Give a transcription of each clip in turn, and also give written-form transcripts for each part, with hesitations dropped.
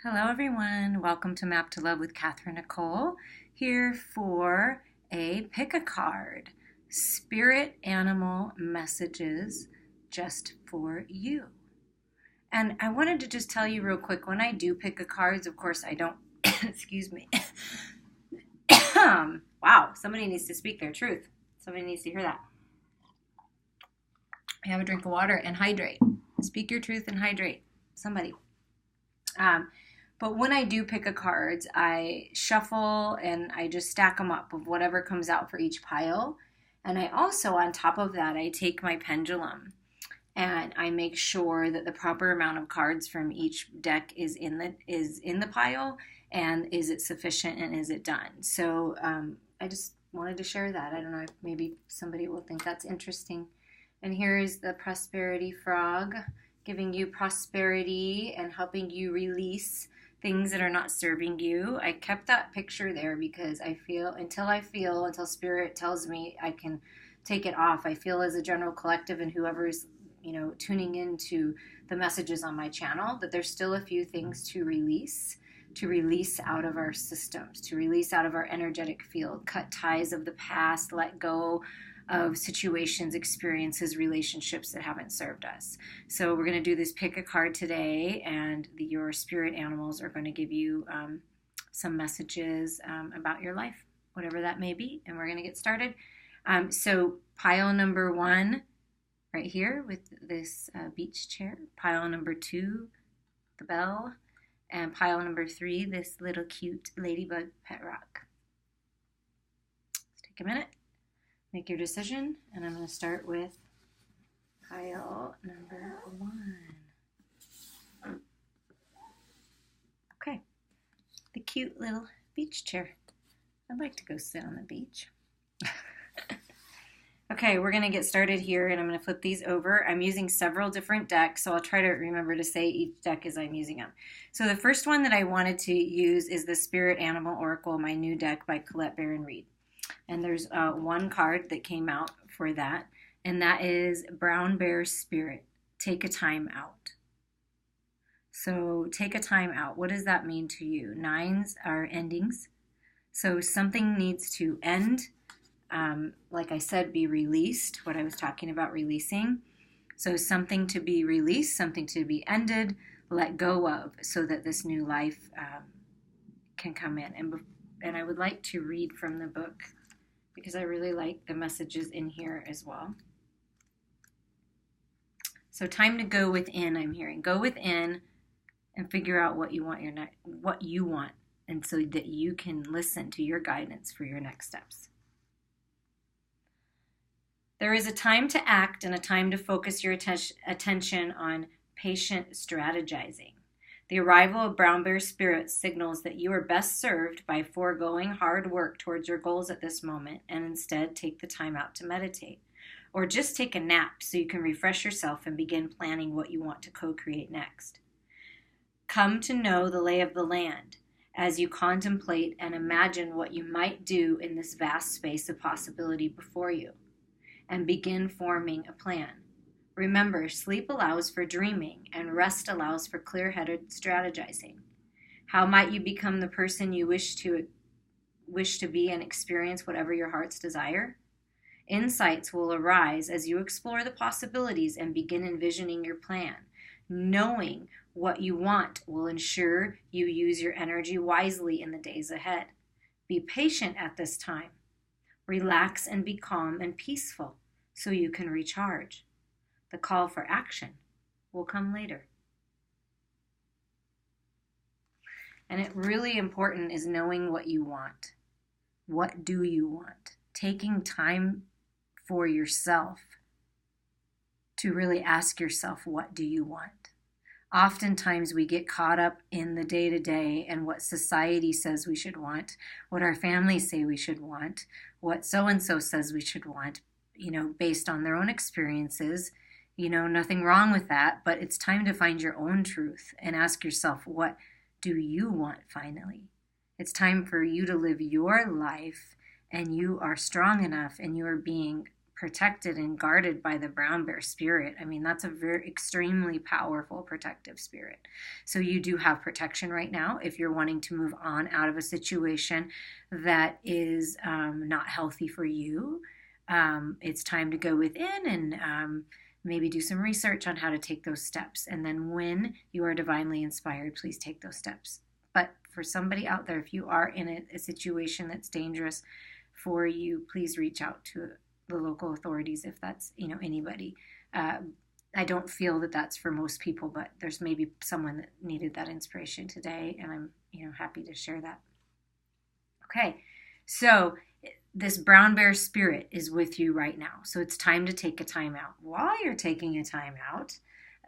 Hello, everyone. Welcome to Map to Love with Katherine Nichole. Here for a pick a card. Spirit animal messages just for you. And I wanted to just tell you real quick, when I do pick a cards, of course I don't, excuse me. Wow, somebody needs to speak their truth. Somebody needs to hear that. Have a drink of water and hydrate. Speak your truth and hydrate. Somebody. But when I do pick a cards, I shuffle and I just stack them up of whatever comes out for each pile. And I also, on top of that, I take my pendulum and I make sure that the proper amount of cards from each deck is in the pile, and is it sufficient and is it done. So I just wanted to share that. I don't know if maybe somebody will think that's interesting. And here is the prosperity frog, giving you prosperity and helping you release things that are not serving you. I kept that picture there because I feel, until Spirit tells me I can take it off, I feel as a general collective and whoever's, tuning into the messages on my channel, that there's still a few things to release out of our systems, to release out of our energetic field, cut ties of the past, let go of situations, experiences, relationships that haven't served us. So we're going to do this pick a card today, and your spirit animals are going to give you some messages about your life, whatever that may be, and we're going to get started. So pile number 1 right here with this beach chair, pile number 2, the bell, and pile number 3, this little cute ladybug pet rock. Let's take a minute. Make your decision, and I'm going to start with pile number 1. Okay, the cute little beach chair. I'd like to go sit on the beach. Okay, we're going to get started here, and I'm going to flip these over. I'm using several different decks, so I'll try to remember to say each deck as I'm using them. So the first one that I wanted to use is the Spirit Animal Oracle, my new deck by Colette Baron Reed. And there's one card that came out for that, and that is Brown Bear Spirit. Take a time out. So take a time out. What does that mean to you? 9s are endings. So something needs to end. Like I said, be released, what I was talking about releasing. So something to be released, something to be ended, let go of, so that this new life can come in. And I would like to read from the book because I really like the messages in here as well. So time to go within, I'm hearing. Go within and figure out what you want and so that you can listen to your guidance for your next steps. There is a time to act and a time to focus your attention on patient strategizing. The arrival of Brown Bear Spirit signals that you are best served by foregoing hard work towards your goals at this moment and instead take the time out to meditate. Or just take a nap so you can refresh yourself and begin planning what you want to co-create next. Come to know the lay of the land as you contemplate and imagine what you might do in this vast space of possibility before you, and begin forming a plan. Remember, sleep allows for dreaming, and rest allows for clear-headed strategizing. How might you become the person you wish to be and experience whatever your heart's desire? Insights will arise as you explore the possibilities and begin envisioning your plan. Knowing what you want will ensure you use your energy wisely in the days ahead. Be patient at this time. Relax and be calm and peaceful so you can recharge. The call for action will come later. And it really important is knowing what you want. What do you want? Taking time for yourself to really ask yourself, what do you want? Oftentimes we get caught up in the day-to-day and what society says we should want, what our families say we should want, what so-and-so says we should want, based on their own experiences. Nothing wrong with that, but it's time to find your own truth and ask yourself, what do you want finally? It's time for you to live your life, and you are strong enough and you are being protected and guarded by the brown bear spirit. I mean, that's a very extremely powerful protective spirit. So you do have protection right now if you're wanting to move on out of a situation that is not healthy for you. It's time to go within and maybe do some research on how to take those steps. And then when you are divinely inspired, please take those steps. But for somebody out there, if you are in a situation that's dangerous for you, please reach out to the local authorities if that's, anybody. I don't feel that that's for most people, but there's maybe someone that needed that inspiration today, and I'm, happy to share that. Okay, so this brown bear spirit is with you right now. So it's time to take a time out. While you're taking a time out,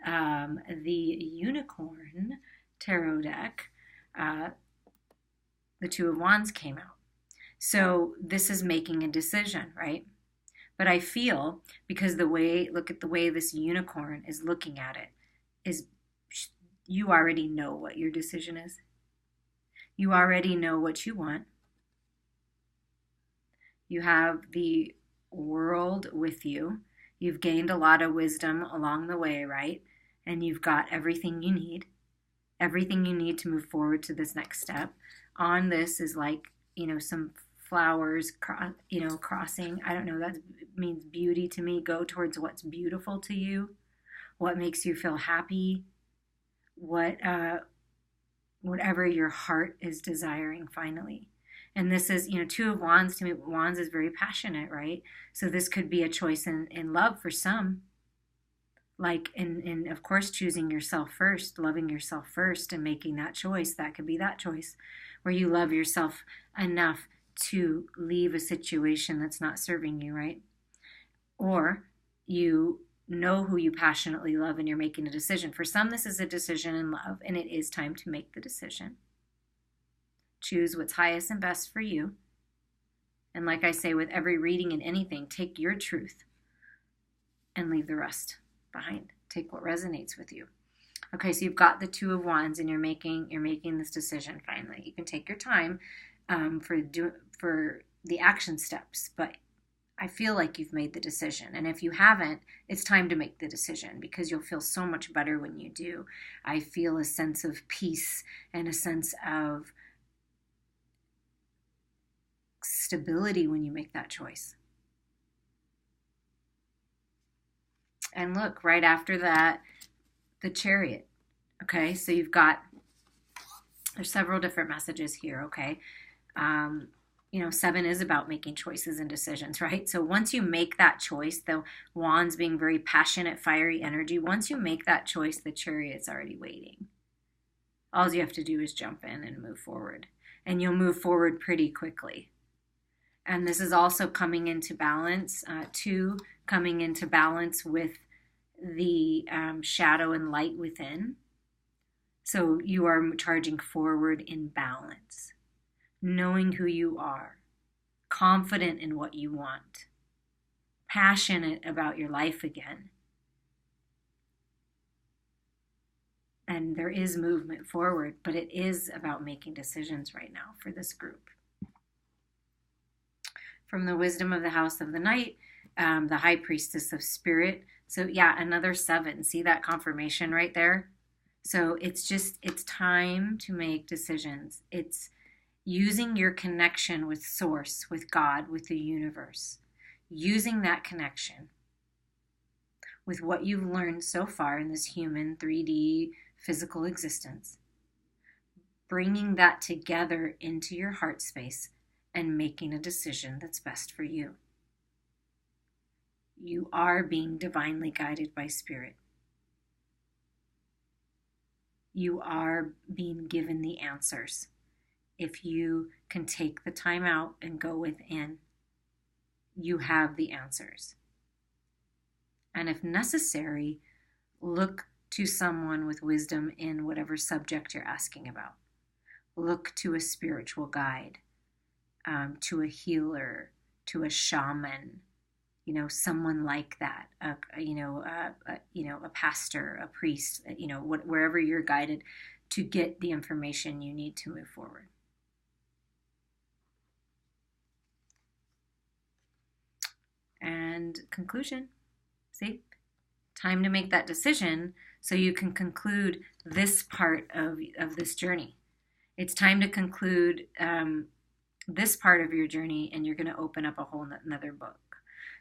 the unicorn tarot deck, the Two of Wands came out. So this is making a decision, right? But I feel, because look at the way this unicorn is looking at it, is you already know what your decision is. You already know what you want. You have the world with you. You've gained a lot of wisdom along the way, right? And you've got everything you need. Everything you need to move forward to this next step. On this is like, some flowers, crossing. I don't know, that means beauty to me. Go towards what's beautiful to you, what makes you feel happy, whatever your heart is desiring finally. And this is, Two of Wands, to me, Wands is very passionate, right? So this could be a choice in love for some. Like, in of course, choosing yourself first, loving yourself first and making that choice. That could be that choice where you love yourself enough to leave a situation that's not serving you, right? Or you know who you passionately love and you're making a decision. For some, this is a decision in love, and it is time to make the decision. Choose what's highest and best for you. And like I say, with every reading and anything, take your truth and leave the rest behind. Take what resonates with you. Okay, so you've got the Two of Wands and you're making this decision finally. You can take your time for the action steps, but I feel like you've made the decision. And if you haven't, it's time to make the decision, because you'll feel so much better when you do. I feel a sense of peace and a sense of stability when you make that choice. And look, right after that, the Chariot. Okay, so there's several different messages here, okay? 7 is about making choices and decisions, right? So once you make that choice, the Wands being very passionate, fiery energy, once you make that choice, the Chariot's already waiting. All you have to do is jump in and move forward. And you'll move forward pretty quickly. And this is also coming into balance, coming into balance with the shadow and light within. So you are charging forward in balance, knowing who you are, confident in what you want, passionate about your life again. And there is movement forward, but it is about making decisions right now for this group. From the wisdom of the House of the Night, the High Priestess of Spirit. So yeah, another 7. See that confirmation right there? So it's time to make decisions. It's using your connection with Source, with God, with the universe. Using that connection with what you've learned so far in this human 3D physical existence. Bringing that together into your heart space and making a decision that's best for you. You are being divinely guided by Spirit. You are being given the answers. If you can take the time out and go within, you have the answers. And if necessary, look to someone with wisdom in whatever subject you're asking about. Look to a spiritual guide, to a healer, to a shaman, someone like that, a pastor, a priest, wherever you're guided to get the information you need to move forward. and conclusion. See? Time to make that decision so you can conclude this part of this journey. It's time to conclude this part of your journey, and you're going to open up a whole another book.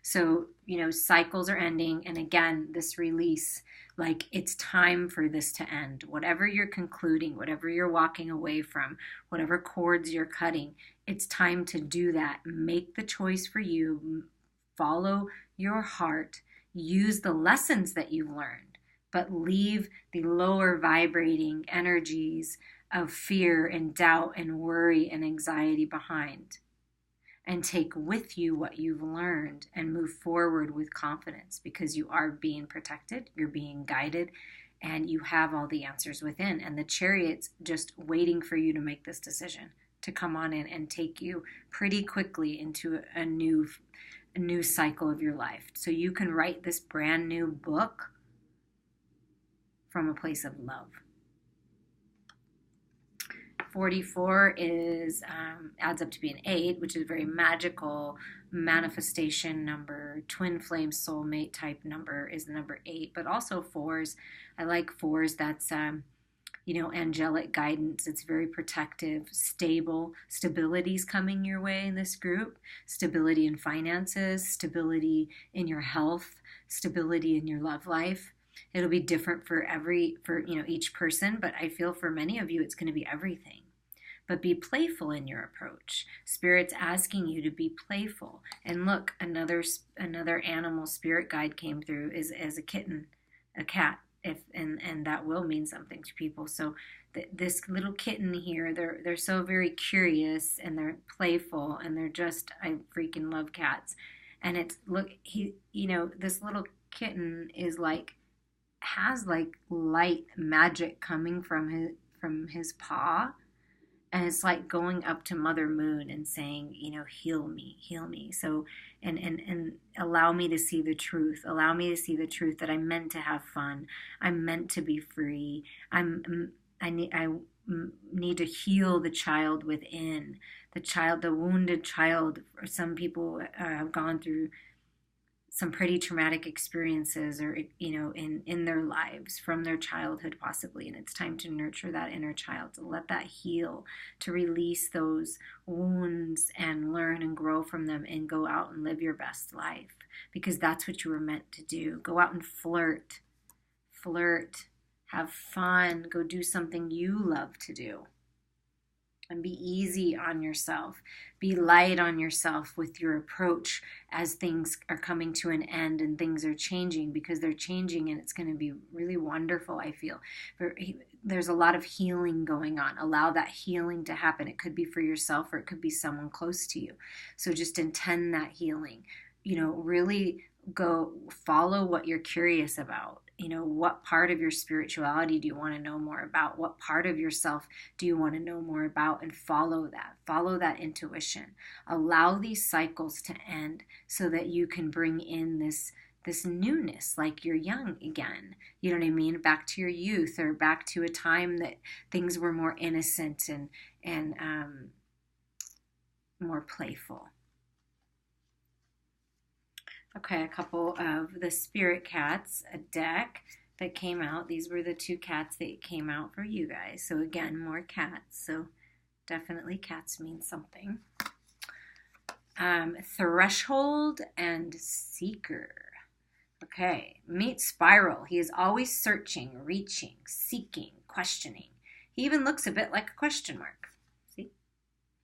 So, cycles are ending. And again, this release, like it's time for this to end. Whatever you're concluding, whatever you're walking away from, whatever cords you're cutting, it's time to do that. Make the choice for you. Follow your heart. Use the lessons that you've learned, but leave the lower vibrating energies of fear and doubt and worry and anxiety behind. And take with you what you've learned and move forward with confidence, because you are being protected, you're being guided, and you have all the answers within. And the Chariot's just waiting for you to make this decision, to come on in and take you pretty quickly into a new cycle of your life. So you can write this brand new book from a place of love. 44 adds up to be an 8, which is a very magical manifestation number. Twin flame soulmate type number is the number 8, but also 4s. I like 4s. That's angelic guidance. It's very protective, stable. Stability's coming your way in this group. Stability in finances, stability in your health, stability in your love life. It'll be different for each person, but I feel for many of you it's going to be everything. But be playful in your approach. Spirit's asking you to be playful. And look, another animal spirit guide came through is as a kitten, a cat, and that will mean something to people. So this little kitten here, they're so very curious and they're playful and they're just, I freaking love cats. And it's this little kitten is has light magic coming from his paw. And it's like going up to Mother Moon and saying, heal me. So, and allow me to see the truth. Allow me to see the truth that I'm meant to have fun. I'm meant to be free. I need to heal the child within. The wounded child. Some people have gone through some pretty traumatic experiences or, in their lives from their childhood possibly. And it's time to nurture that inner child, to let that heal, to release those wounds and learn and grow from them and go out and live your best life, because that's what you were meant to do. Go out and flirt, have fun, go do something you love to do. And be easy on yourself. Be light on yourself with your approach as things are coming to an end and things are changing, because they're changing and it's going to be really wonderful, I feel. There's a lot of healing going on. Allow that healing to happen. It could be for yourself or it could be someone close to you. So just intend that healing. Really go follow what you're curious about. What part of your spirituality do you want to know more about? What part of yourself do you want to know more about? And follow that intuition. Allow these cycles to end so that you can bring in this newness, like you're young again. You know what I mean? Back to your youth, or back to a time that things were more innocent and more playful. Okay, a couple of the spirit cats, a deck that came out. These were the 2 cats that came out for you guys. So again, more cats. So definitely cats mean something. Threshold and Seeker. Okay, meet Spiral. He is always searching, reaching, seeking, questioning. He even looks a bit like a question mark. See?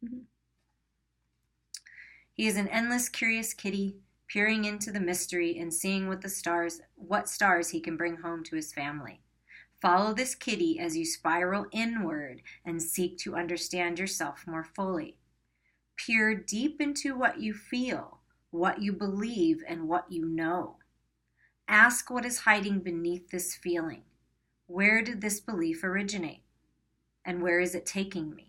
Mm-hmm. He is an endless, curious kitty, peering into the mystery and seeing what stars he can bring home to his family. Follow this kitty as you spiral inward and seek to understand yourself more fully. Peer deep into what you feel, what you believe, and what you know. Ask what is hiding beneath this feeling. Where did this belief originate? And where is it taking me?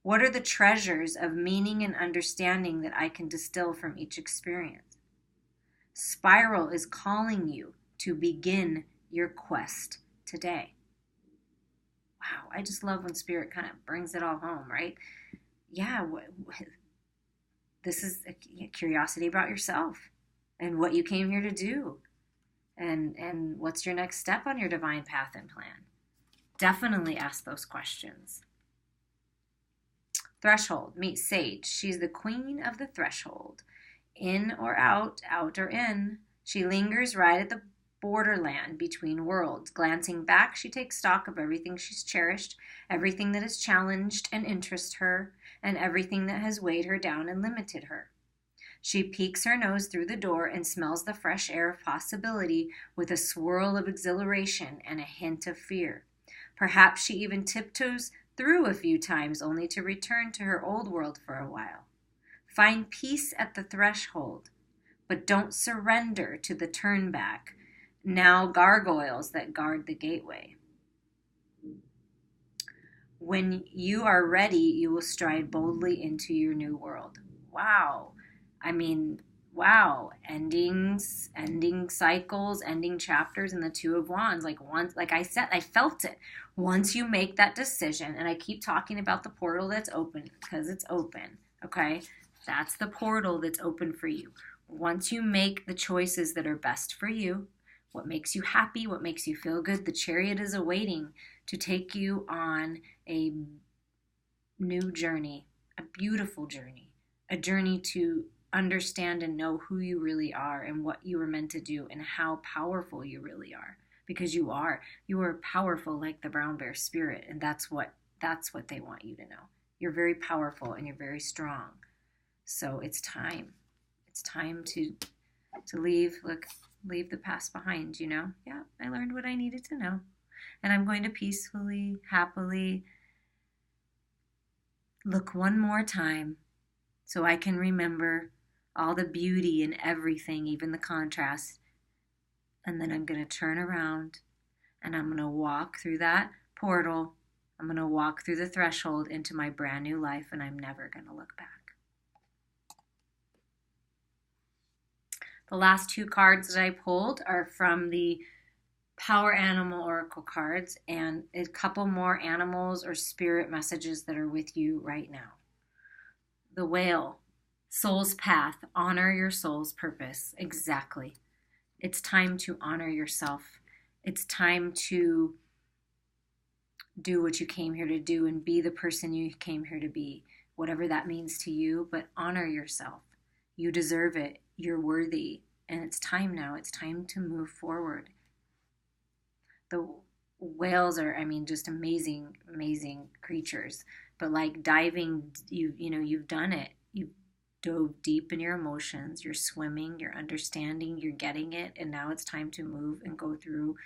What are the treasures of meaning and understanding that I can distill from each experience? Spiral is calling you to begin your quest today. Wow, I just love when Spirit kind of brings it all home, right? Yeah, this is a curiosity about yourself and what you came here to do, and what's your next step on your divine path and plan. Definitely ask those questions. Threshold, meet Sage. She's the queen of the threshold. In or out, out or in. She lingers right at the borderland between worlds. Glancing back, she takes stock of everything she's cherished, everything that has challenged and interested her, and everything that has weighed her down and limited her. She peeks her nose through the door and smells the fresh air of possibility with a swirl of exhilaration and a hint of fear. Perhaps she even tiptoes through a few times only to return to her old world for a while. Find peace at the threshold, but don't surrender to the turnback, now gargoyles that guard the gateway. When you are ready, you will stride boldly into your new world. Wow. I mean, wow. Ending cycles, ending chapters in the Two of Wands. Like I said, I felt it. Once you make that decision, and I keep talking about the portal that's open because it's open, okay? That's the portal that's open for you. Once you make the choices that are best for you, what makes you happy, what makes you feel good, the chariot is awaiting to take you on a new journey, a beautiful journey, a journey to understand and know who you really are and what you were meant to do and how powerful you really are. Because you are powerful like the brown bear spirit, and that's what they want you to know. You're very powerful and you're very strong. So it's time. It's time to leave the past behind, you know? Yeah, I learned what I needed to know. And I'm going to peacefully, happily look one more time so I can remember all the beauty in everything, even the contrast. And then I'm going to turn around and I'm going to walk through that portal. I'm going to walk through the threshold into my brand new life, and I'm never going to look back. The last two cards that I pulled are from the Power Animal Oracle cards, and a couple more animals or spirit messages that are with you right now. The Whale, soul's path, honor your soul's purpose. Exactly. It's time to honor yourself. It's time to do what you came here to do and be the person you came here to be, whatever that means to you, but honor yourself. You deserve it. You're worthy. And it's time now. It's time to move forward. The whales are, just amazing, amazing creatures. But like diving, you've done it. You've dove deep in your emotions. You're swimming, you're understanding, you're getting it. And now it's time to move and go through,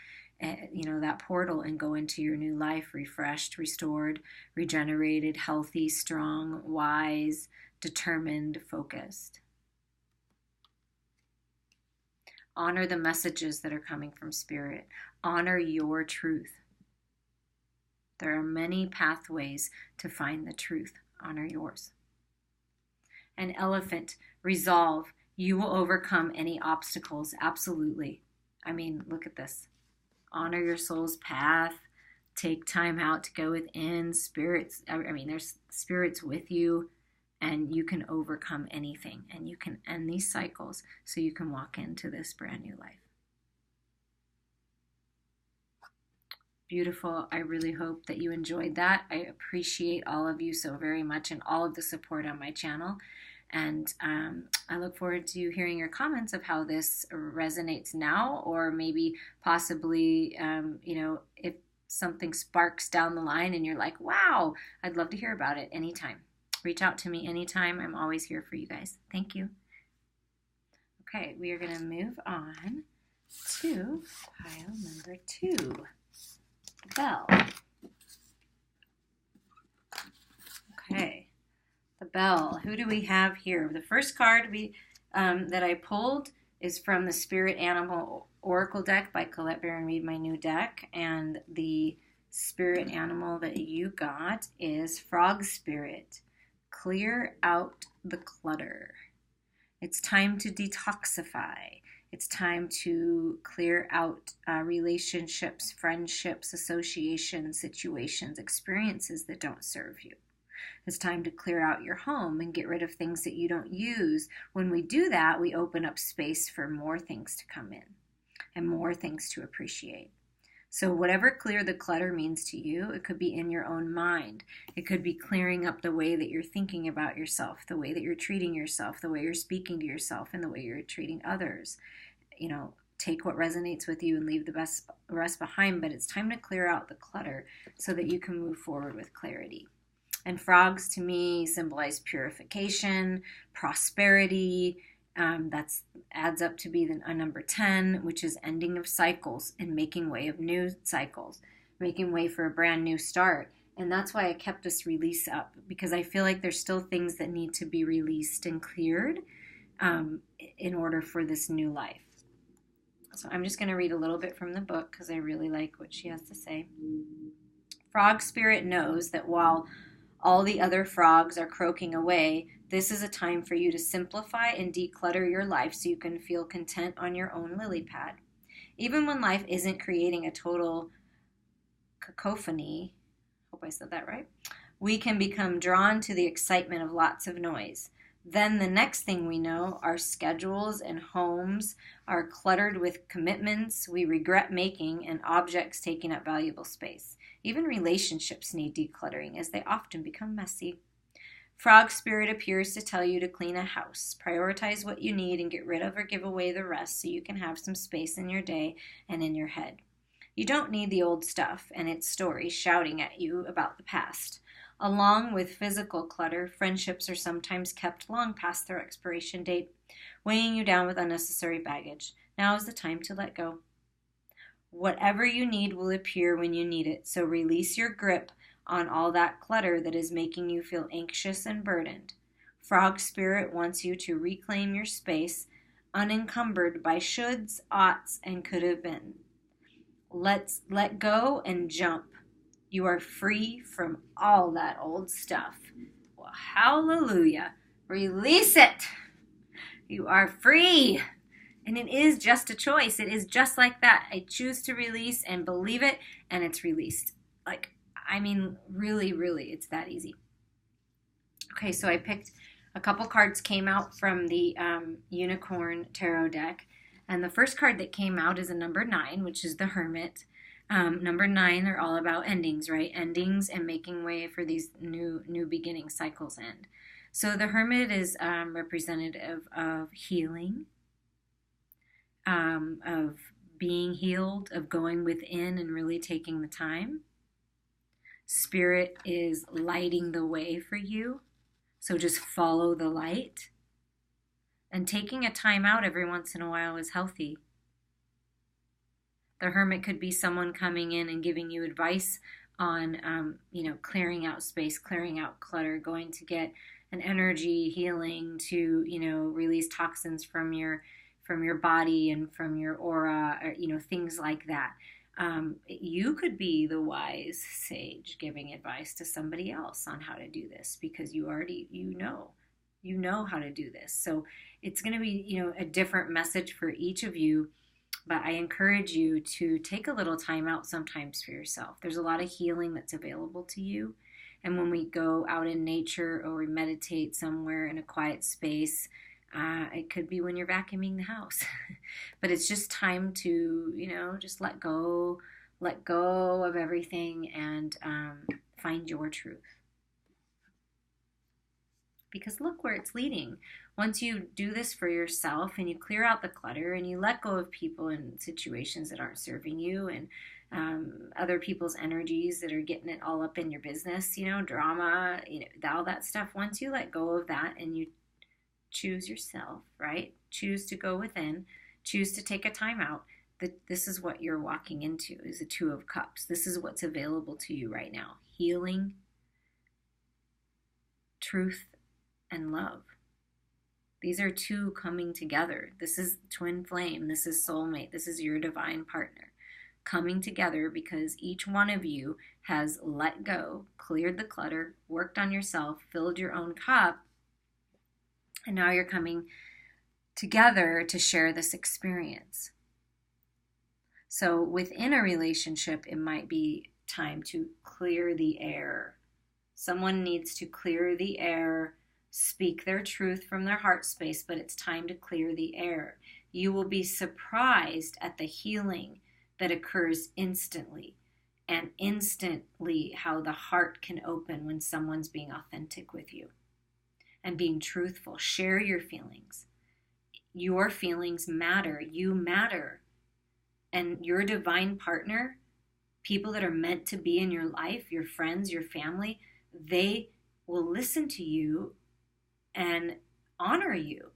that portal and go into your new life, refreshed, restored, regenerated, healthy, strong, wise, determined, focused. Honor the messages that are coming from Spirit. Honor your truth. There are many pathways to find the truth. Honor yours. An elephant, resolve. You will overcome any obstacles. Absolutely. Look at this. Honor your soul's path. Take time out to go within. There's spirits with you. And you can overcome anything, and you can end these cycles so you can walk into this brand new life. Beautiful. I really hope that you enjoyed that. I appreciate all of you so very much and all of the support on my channel. And I look forward to hearing your comments of how this resonates now, or maybe possibly, if something sparks down the line and you're like, wow, I'd love to hear about it anytime. Reach out to me anytime. I'm always here for you guys. Thank you. Okay, we are going to move on to pile number 2, the bell. Okay, the bell. Who do we have here? The first card that I pulled is from the Spirit Animal Oracle deck by Colette Baron Reid, my new deck, and the spirit animal that you got is Frog Spirit. Clear out the clutter. It's time to detoxify. It's time to clear out relationships, friendships, associations, situations, experiences that don't serve you. It's time to clear out your home and get rid of things that you don't use. When we do that, we open up space for more things to come in and more things to appreciate. So whatever clear the clutter means to you, it could be in your own mind. It could be clearing up the way that you're thinking about yourself, the way that you're treating yourself, the way you're speaking to yourself, and the way you're treating others. Take what resonates with you and leave the rest behind, but it's time to clear out the clutter so that you can move forward with clarity. And frogs to me symbolize purification, prosperity. That adds up to be a number 10, which is ending of cycles and making way of new cycles, making way for a brand new start. And that's why I kept this release up, because I feel like there's still things that need to be released and cleared in order for this new life. So I'm just going to read a little bit from the book because I really like what she has to say. Frog spirit knows that while all the other frogs are croaking away, this is a time for you to simplify and declutter your life so you can feel content on your own lily pad. Even when life isn't creating a total cacophony, hope I said that right, we can become drawn to the excitement of lots of noise. Then the next thing we know, our schedules and homes are cluttered with commitments we regret making and objects taking up valuable space. Even relationships need decluttering as they often become messy. Frog spirit appears to tell you to clean a house, prioritize what you need, and get rid of or give away the rest so you can have some space in your day and in your head. You don't need the old stuff and its stories shouting at you about the past. Along with physical clutter, friendships are sometimes kept long past their expiration date, weighing you down with unnecessary baggage. Now is the time to let go. Whatever you need will appear when you need it, so release your grip on all that clutter that is making you feel anxious and burdened. Frog spirit wants you to reclaim your space, unencumbered by shoulds, oughts, and could have been. Let's let go and jump. You are free from all that old stuff. Well, hallelujah. Release it. You are free. And it is just a choice. It is just like that. I choose to release and believe it, and it's released. Really, really, it's that easy. Okay, so I picked a couple cards came out from the Unicorn Tarot deck. And the first card that came out is a number 9, which is the Hermit. Number 9, they're all about endings, right? Endings and making way for these new beginning cycles end. So the Hermit is representative of healing, of being healed, of going within and really taking the time. Spirit is lighting the way for you. So just follow the light. And taking a time out every once in a while is healthy. The Hermit could be someone coming in and giving you advice on, clearing out space, clearing out clutter, going to get an energy healing to, release toxins from your body and from your aura, or, things like that. You could be the wise sage giving advice to somebody else on how to do this because you already, you know how to do this. So it's going to be, a different message for each of you. But I encourage you to take a little time out sometimes for yourself. There's a lot of healing that's available to you. And when we go out in nature or we meditate somewhere in a quiet space, it could be when you're vacuuming the house. But it's just time to, just let go of everything and find your truth. Because look where it's leading. Once you do this for yourself and you clear out the clutter and you let go of people and situations that aren't serving you and other people's energies that are getting it all up in your business, drama, all that stuff. Once you let go of that and you choose yourself, right? Choose to go within, choose to take a time out. This is what you're walking into, is the 2 of Cups. This is what's available to you right now. Healing, truth, and love. These are 2 coming together. This is twin flame. This is soulmate. This is your divine partner coming together because each one of you has let go, cleared the clutter, worked on yourself, filled your own cup, and now you're coming together to share this experience. So within a relationship, it might be time to clear the air Someone needs to clear the air, speak their truth from their heart space, but it's time to clear the air. You will be surprised at the healing that occurs instantly, and instantly how the heart can open when someone's being authentic with you and being truthful. Share your feelings. Your feelings matter. You matter. And your divine partner, people that are meant to be in your life, your friends, your family, they will listen to you and honor you.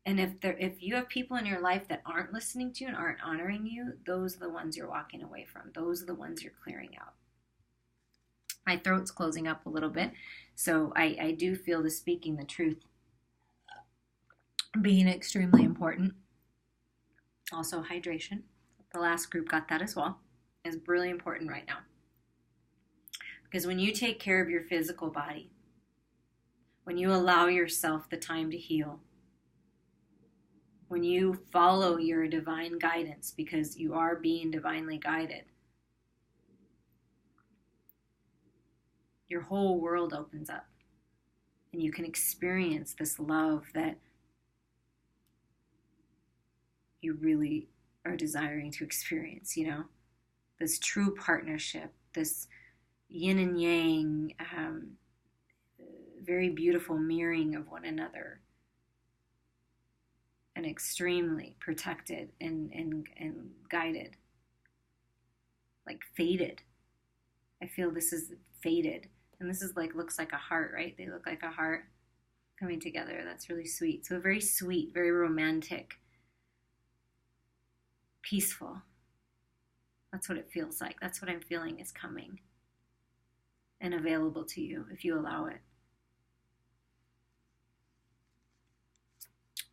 And if you have people in your life that aren't listening to you and aren't honoring you, those are the ones you're walking away from. Those are the ones you're clearing out. My throat's closing up a little bit, so I do feel the speaking the truth being extremely important. Also, hydration. The last group got that as well. It's really important right now. Because when you take care of your physical body, when you allow yourself the time to heal, when you follow your divine guidance, because you are being divinely guided, your whole world opens up. And you can experience this love that you really are desiring to experience, you know? This true partnership, this yin and yang, very beautiful mirroring of one another, and extremely protected and guided, like fated. I feel this is fated, and this is like, looks like a heart, right? They look like a heart coming together. That's really sweet. So very sweet, very romantic, peaceful. That's what it feels like. That's what I'm feeling is coming and available to you if you allow it.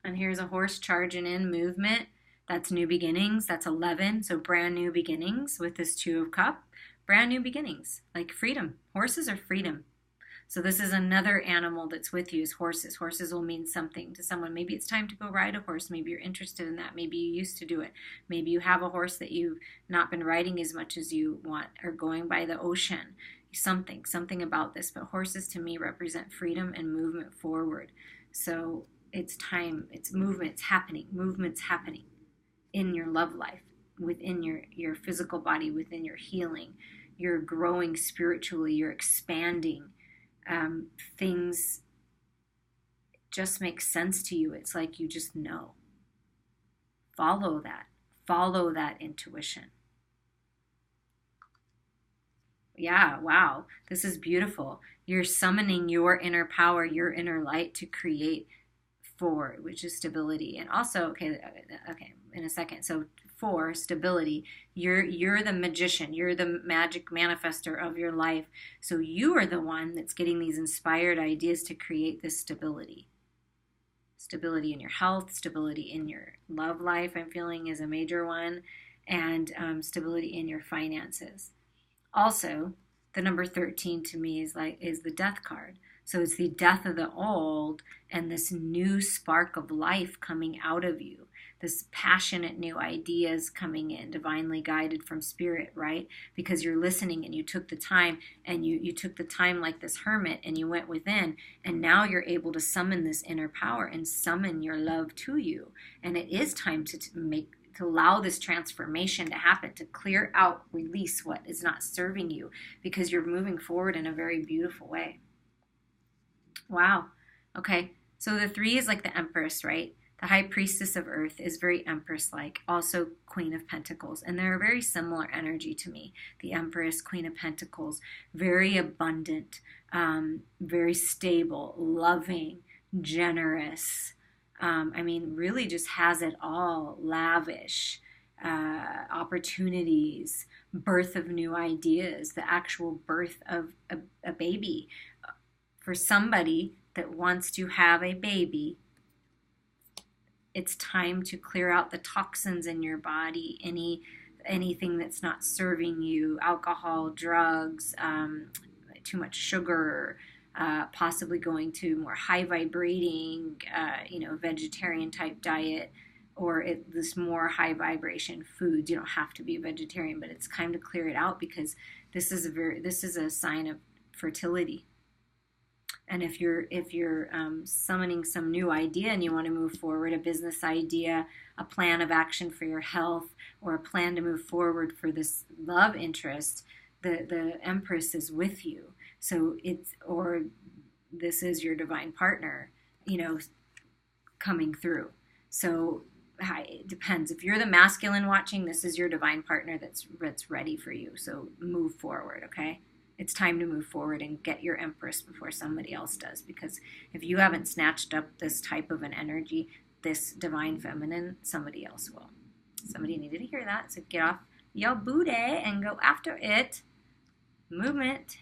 And here's a horse charging in, movement. That's new beginnings. That's 11. So brand new beginnings with this 2 of Cups. Brand new beginnings, like freedom. Horses are freedom. So this is another animal that's with you is horses. Horses will mean something to someone. Maybe it's time to go ride a horse. Maybe you're interested in that. Maybe you used to do it. Maybe you have a horse that you've not been riding as much as you want, or going by the ocean. Something about this. But horses to me represent freedom and movement forward. So it's time, it's movement, movement's happening in your love life, within your physical body, within your healing. You're growing spiritually, you're expanding. Things just make sense to you. It's like you just know. Follow that intuition. Yeah, wow, this is beautiful. You're summoning your inner power, your inner light to create forward, which is stability. And also, okay, in a second. So 4, stability. You're the magician. You're the magic manifester of your life. So you are the one that's getting these inspired ideas to create this stability. Stability in your health, stability in your love life, I'm feeling is a major one, and stability in your finances. Also, the number 13 to me is the death card. So it's the death of the old and this new spark of life coming out of you. This passionate new ideas coming in, divinely guided from spirit, right? Because you're listening and you took the time, and you took the time like this hermit, and you went within, and now you're able to summon this inner power and summon your love to you. And it is time to allow this transformation to happen, to clear out, release what is not serving you, because you're moving forward in a very beautiful way. Wow. Okay. So the 3 is like the Empress, right? The High Priestess of Earth is very Empress-like, also Queen of Pentacles. And they're a very similar energy to me. The Empress, Queen of Pentacles, very abundant, very stable, loving, generous. Really just has it all. Lavish, opportunities, birth of new ideas, the actual birth of a baby. For somebody that wants to have a baby, it's time to clear out the toxins in your body, anything that's not serving you, alcohol, drugs, too much sugar, possibly going to more high vibrating, vegetarian type diet, or this more high vibration foods. You don't have to be a vegetarian, but it's time to clear it out, because this is a sign of fertility. And if you're summoning some new idea and you want to move forward, a business idea, a plan of action for your health, or a plan to move forward for this love interest, the Empress is with you. So this is your divine partner, coming through. So it depends. If you're the masculine watching, this is your divine partner that's ready for you. So move forward, okay? It's time to move forward and get your Empress before somebody else does. Because if you haven't snatched up this type of an energy, this divine feminine, somebody else will. Somebody needed to hear that. So get off your booty and go after it. Movement.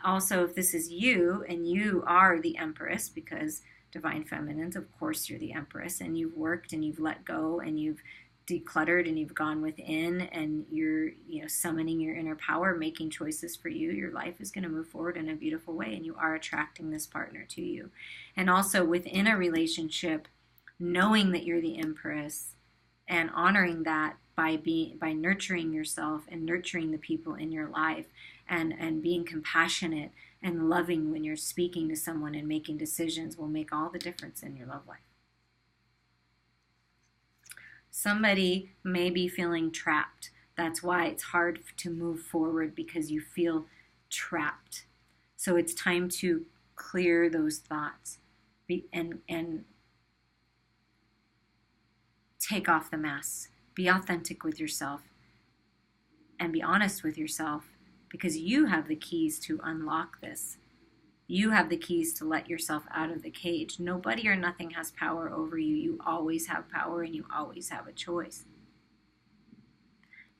Also, if this is you and you are the Empress, because divine feminines, of course you're the Empress, and you've worked and you've let go and you've decluttered and you've gone within and you're summoning your inner power, making choices for you, your life is going to move forward in a beautiful way, and you are attracting this partner to you. And also within a relationship, knowing that you're the Empress and honoring that by nurturing yourself and nurturing the people in your life, and being compassionate and loving when you're speaking to someone and making decisions will make all the difference in your love life. Somebody may be feeling trapped. That's why it's hard to move forward, because you feel trapped. So it's time to clear those thoughts and take off the masks. Be authentic with yourself and be honest with yourself, because you have the keys to unlock this. You have the keys to let yourself out of the cage. Nobody or nothing has power over you. You always have power and you always have a choice.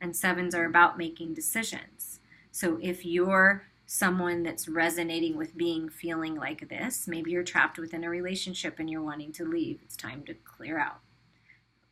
And sevens are about making decisions. So if you're someone that's resonating with feeling like this, maybe you're trapped within a relationship and you're wanting to leave. It's time to clear out.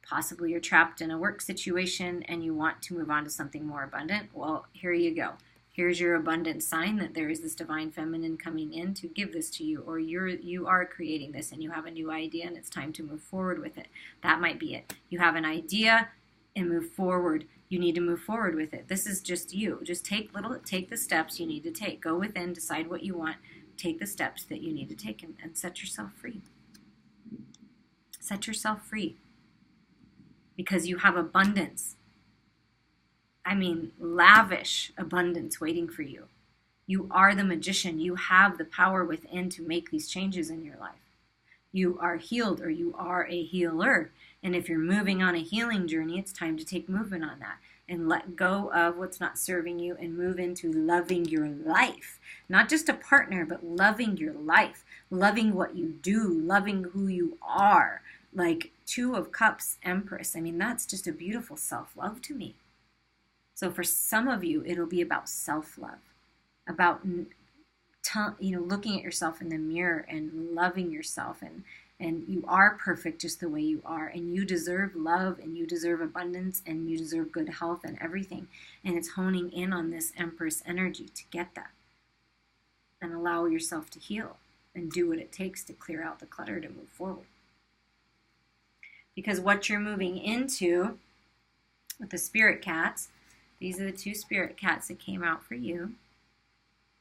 Possibly you're trapped in a work situation and you want to move on to something more abundant. Well, here you go. Here's your abundant sign that there is this divine feminine coming in to give this to you, or you are creating this and you have a new idea and it's time to move forward with it. That might be it. You have an idea and move forward. You need to move forward with it. This is just you. Just take the steps you need to take. Go within, decide what you want, take the steps that you need to take, and set yourself free. Set yourself free. Because you have abundance. I mean, lavish abundance waiting for you. You are the magician. You have the power within to make these changes in your life. You are healed, or you are a healer. And if you're moving on a healing journey, it's time to take movement on that and let go of what's not serving you and move into loving your life. Not just a partner, but loving your life, loving what you do, loving who you are. Like Two of Cups, Empress. I mean, that's just a beautiful self-love to me. So for some of you, it'll be about self-love, about looking at yourself in the mirror and loving yourself, and you are perfect just the way you are, and you deserve love, and you deserve abundance, and you deserve good health and everything. And it's honing in on this Empress energy to get that, and allow yourself to heal and do what it takes to clear out the clutter to move forward. Because what you're moving into with the spirit cats, these are the two spirit cats that came out for you.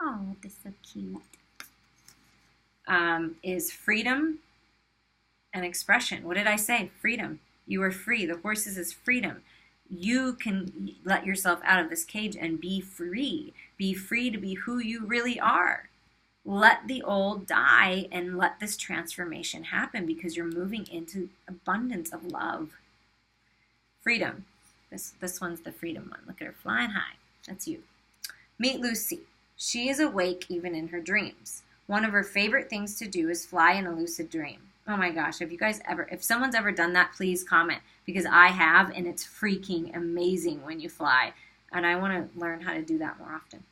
Oh, they're so cute. Is freedom and expression. What did I say? Freedom. You are free. The horses is freedom. You can let yourself out of this cage and be free. Be free to be who you really are. Let the old die and let this transformation happen, because you're moving into abundance of love. Freedom. This one's the freedom one. Look at her flying high. That's you. Meet Lucy. She is awake even in her dreams. One of her favorite things to do is fly in a lucid dream. Oh my gosh, if someone's ever done that, please comment, because I have, and it's freaking amazing when you fly. And I want to learn how to do that more often.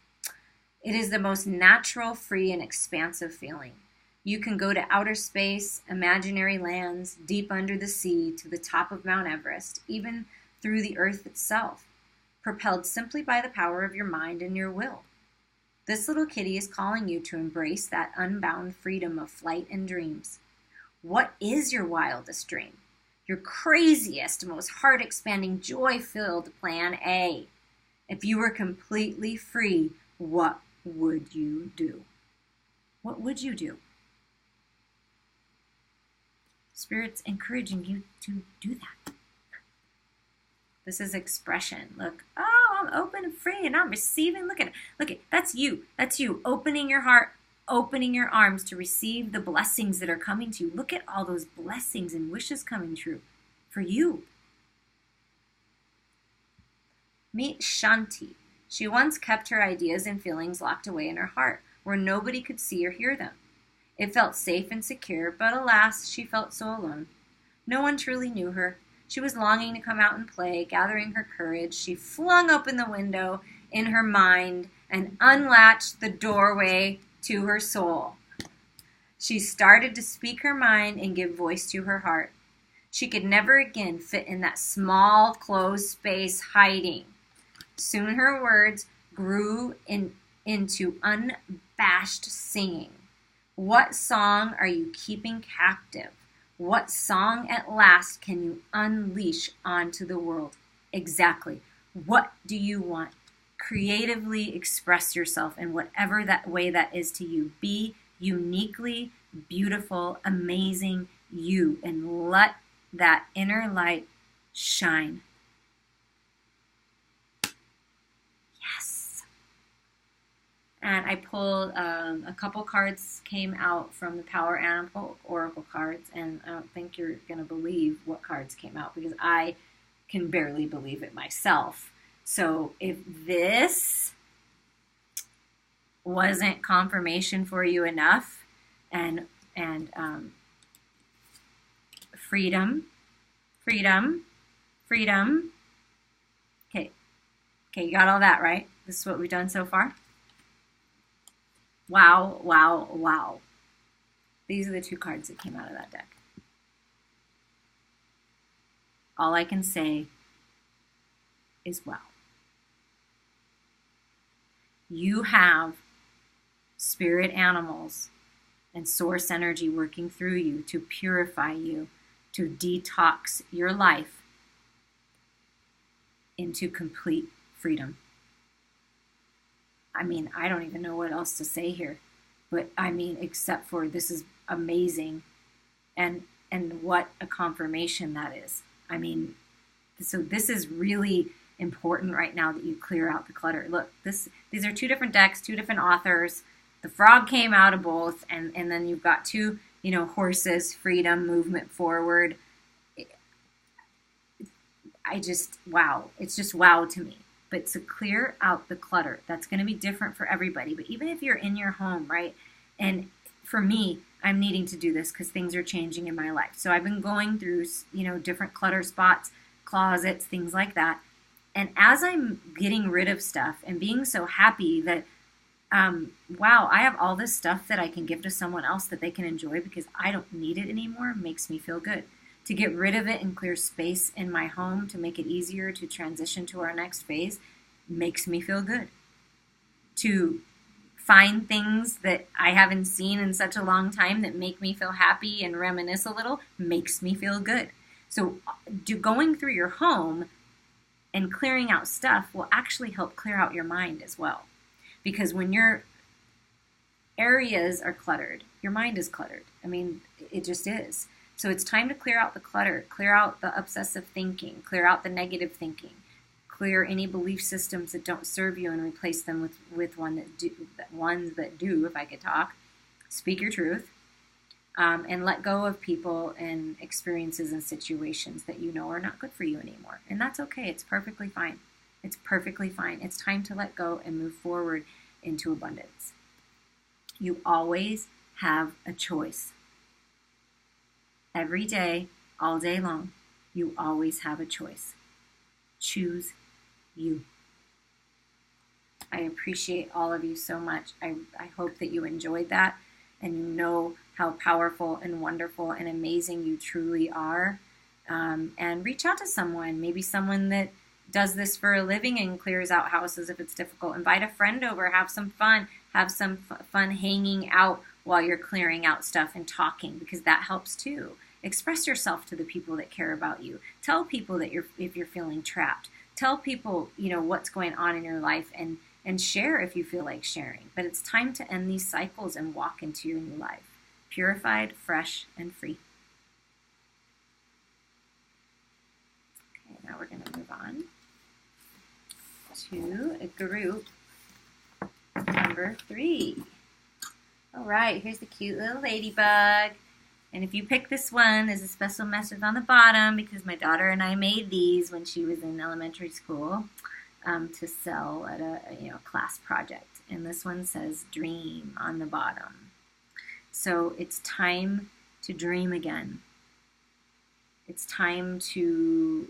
It is the most natural, free, and expansive feeling. You can go to outer space, imaginary lands, deep under the sea, to the top of Mount Everest, even through the earth itself, propelled simply by the power of your mind and your will. This little kitty is calling you to embrace that unbound freedom of flight and dreams. What is your wildest dream? Your craziest, most heart-expanding, joy-filled plan A? If you were completely free, what would you do? what would you do? Spirit's encouraging you to do that. This is expression. Look, oh, I'm open and free and I'm receiving. Look at it. That's you. That's you opening your heart, opening your arms to receive the blessings that are coming to you. Look at all those blessings and wishes coming true for you. Meet Shanti. She once kept her ideas and feelings locked away in her heart, where nobody could see or hear them. It felt safe and secure, but alas, she felt so alone. No one truly knew her. She was longing to come out and play. Gathering her courage, she flung open the window in her mind and unlatched the doorway to her soul. She started to speak her mind and give voice to her heart. She could never again fit in that small, closed space hiding. Soon her words grew into unabashed singing. What song are you keeping captive? What song at last can you unleash onto the world? Exactly. What do you want? Creatively express yourself in whatever that way that is to you. Be uniquely beautiful, amazing you, and let that inner light shine. Yes. And I pulled a couple cards came out from the Power Animal Oracle cards, and I don't think you're going to believe what cards came out because I can barely believe it myself. So if this wasn't confirmation for you enough, and freedom. Okay, you got all that, right? This is what we've done so far. Wow, wow, wow. These are the two cards that came out of that deck. All I can say is wow. You have spirit animals and source energy working through you to purify you, to detox your life into complete freedom. I mean, I don't even know what else to say here, but I mean, except for this is amazing, and what a confirmation that is. I mean, so this is really important right now that you clear out the clutter. Look, these are two different decks, two different authors. The frog came out of both, and then you've got two, horses, freedom, movement forward. Wow. It's just wow to me. But to clear out the clutter, that's going to be different for everybody. But even if you're in your home, right? And for me, I'm needing to do this because things are changing in my life. So I've been going through, different clutter spots, closets, things like that. And as I'm getting rid of stuff and being so happy that, wow, I have all this stuff that I can give to someone else that they can enjoy because I don't need it anymore, makes me feel good. To get rid of it and clear space in my home to make it easier to transition to our next phase makes me feel good. To find things that I haven't seen in such a long time that make me feel happy and reminisce a little makes me feel good. So going through your home and clearing out stuff will actually help clear out your mind as well. Because when your areas are cluttered, your mind is cluttered. I mean, it just is. So it's time to clear out the clutter, clear out the obsessive thinking, clear out the negative thinking, clear any belief systems that don't serve you and replace them with ones that do, if I could talk. Speak your truth, and let go of people and experiences and situations that you know are not good for you anymore. And that's okay. It's perfectly fine. It's perfectly fine. It's time to let go and move forward into abundance. You always have a choice. Every day, all day long, you always have a choice. Choose you. I appreciate all of you so much. I hope that you enjoyed that and you know how powerful and wonderful and amazing you truly are. And reach out to someone, maybe someone that does this for a living and clears out houses if it's difficult. Invite a friend over, have some fun, fun hanging out while you're clearing out stuff and talking, because that helps too. Express yourself to the people that care about you. Tell people that if you're feeling trapped. Tell people, what's going on in your life and and share if you feel like sharing. But it's time to end these cycles and walk into your new life, purified, fresh, and free. Okay, now we're going to move on to a group number 3. All right, here's the cute little ladybug. And if you pick this one, there's a special message on the bottom because my daughter and I made these when she was in elementary school to sell at a class project. And this one says dream on the bottom. So it's time to dream again. It's time to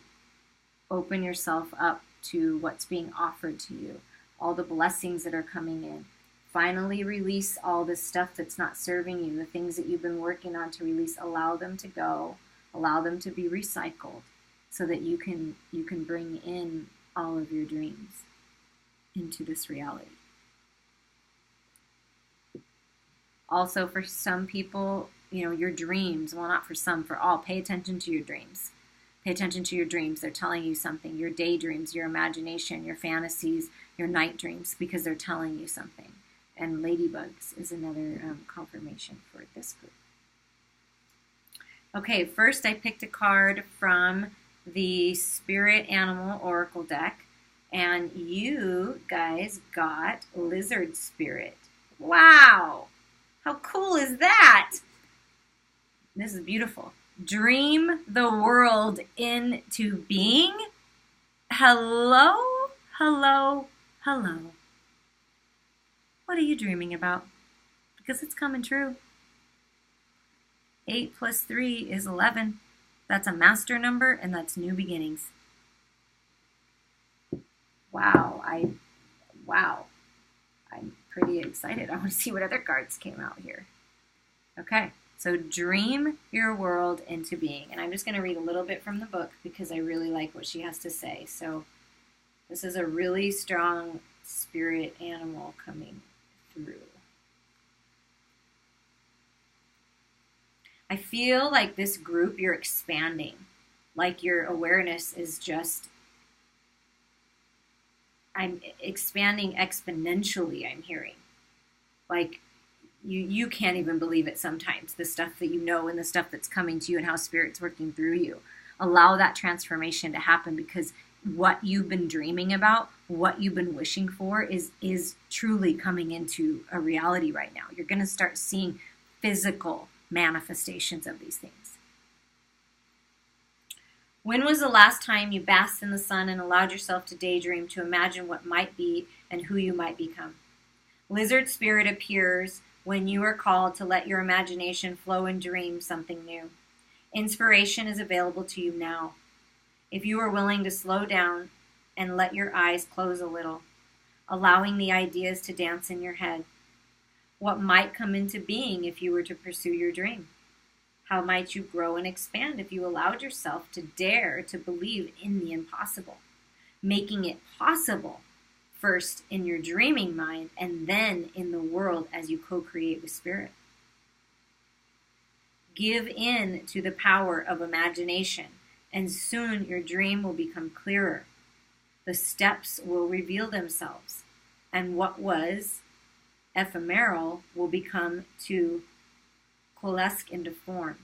open yourself up to what's being offered to you, all the blessings that are coming in. Finally release all this stuff that's not serving you, the things that you've been working on to release. Allow them to go, allow them to be recycled so that you can bring in all of your dreams into this reality. Also, for some people, your dreams, well, not for some, for all, pay attention to your dreams. Pay attention to your dreams. They're telling you something. Your daydreams, your imagination, your fantasies, your night dreams, because they're telling you something. And ladybugs is another confirmation for this group. Okay, first I picked a card from the Spirit Animal Oracle deck, and you guys got Lizard Spirit. Wow! How cool is that? This is beautiful. Dream the world into being. Hello, hello, hello. What are you dreaming about? Because it's coming true. 8 plus 3 is 11. That's a master number, and that's new beginnings. Wow, I'm pretty excited. I want to see what other cards came out here. Okay, so dream your world into being. And I'm just going to read a little bit from the book because I really like what she has to say. So this is a really strong spirit animal coming through. I feel like this group, you're expanding. Like your awareness is just, I'm expanding exponentially, I'm hearing. Like you can't even believe it sometimes, the stuff that you know and the stuff that's coming to you and how spirit's working through you. Allow that transformation to happen because what you've been dreaming about, what you've been wishing for is truly coming into a reality right now. You're going to start seeing physical manifestations of these things. When was the last time you basked in the sun and allowed yourself to daydream, to imagine what might be and who you might become? Lizard Spirit appears when you are called to let your imagination flow and dream something new. Inspiration is available to you now. If you are willing to slow down and let your eyes close a little, allowing the ideas to dance in your head. What might come into being if you were to pursue your dream? How might you grow and expand if you allowed yourself to dare to believe in the impossible, making it possible first in your dreaming mind and then in the world as you co-create with spirit? Give in to the power of imagination, and soon your dream will become clearer. The steps will reveal themselves, and what was ephemeral will become to coalesce into form.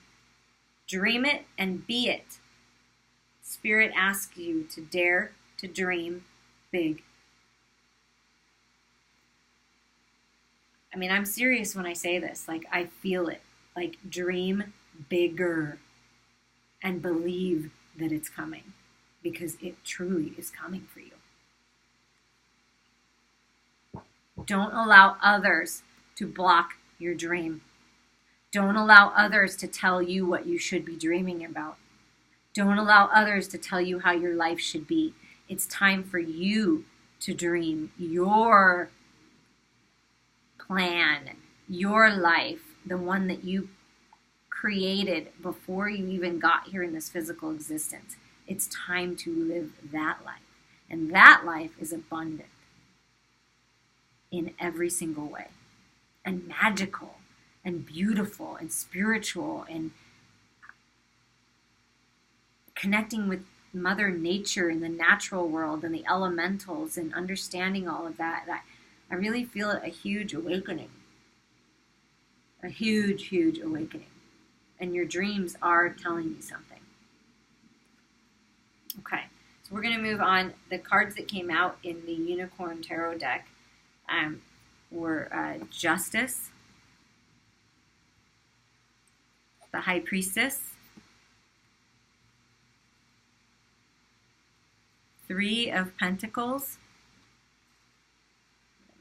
Dream it and be it. Spirit asks you to dare to dream big. I mean, I'm serious when I say this. Like, I feel it. Like, dream bigger and believe that it's coming, because it truly is coming for you. Don't allow others to block your dream. Don't allow others to tell you what you should be dreaming about. Don't allow others to tell you how your life should be. It's time for you to dream your plan, your life, the one that you created before you even got here in this physical existence. It's time to live that life. And that life is abundant in every single way, and magical, and beautiful, and spiritual, and connecting with Mother Nature and the natural world and the elementals and understanding all of that, I really feel a huge awakening. A huge, huge awakening. And your dreams are telling you something. Okay, so we're going to move on. The cards that came out in the Unicorn Tarot deck were Justice, the High Priestess, Three of Pentacles.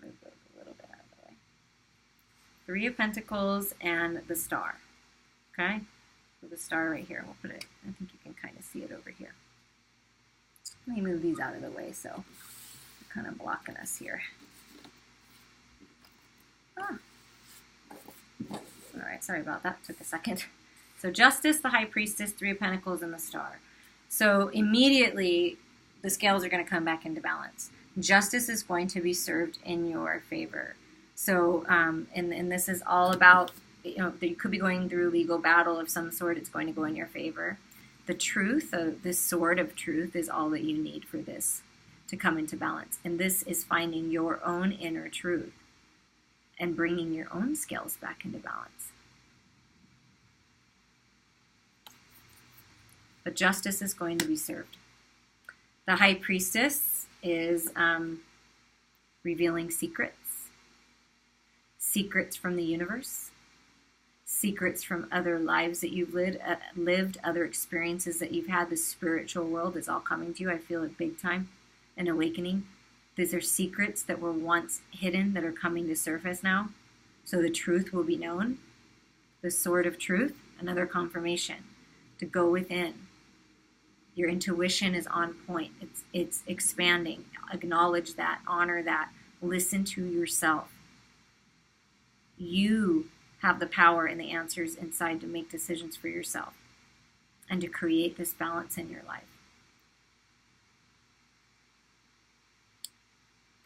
Move those a little bit out of the way. Three of Pentacles and the Star. Okay, so the Star right here. We'll put it. I think you can kind of see it over here. Let me move these out of the way so they're kind of blocking us here. Ah. All right, sorry about that. Took a second. So Justice, the High Priestess, Three of Pentacles, and the Star. So immediately the scales are going to come back into balance. Justice is going to be served in your favor. So, and this is all about, you could be going through legal battle of some sort. It's going to go in your favor. The truth, this sword of truth, is all that you need for this to come into balance. And this is finding your own inner truth and bringing your own scales back into balance. But justice is going to be served. The High Priestess is revealing secrets. Secrets from the universe. Secrets from other lives that you've lived, other experiences that you've had. The spiritual world is all coming to you. I feel it big time. An awakening. These are secrets that were once hidden that are coming to surface now. So the truth will be known. The sword of truth, another confirmation to go within. Your intuition is on point. It's expanding. Acknowledge that. Honor that. Listen to yourself. You have the power and the answers inside to make decisions for yourself and to create this balance in your life.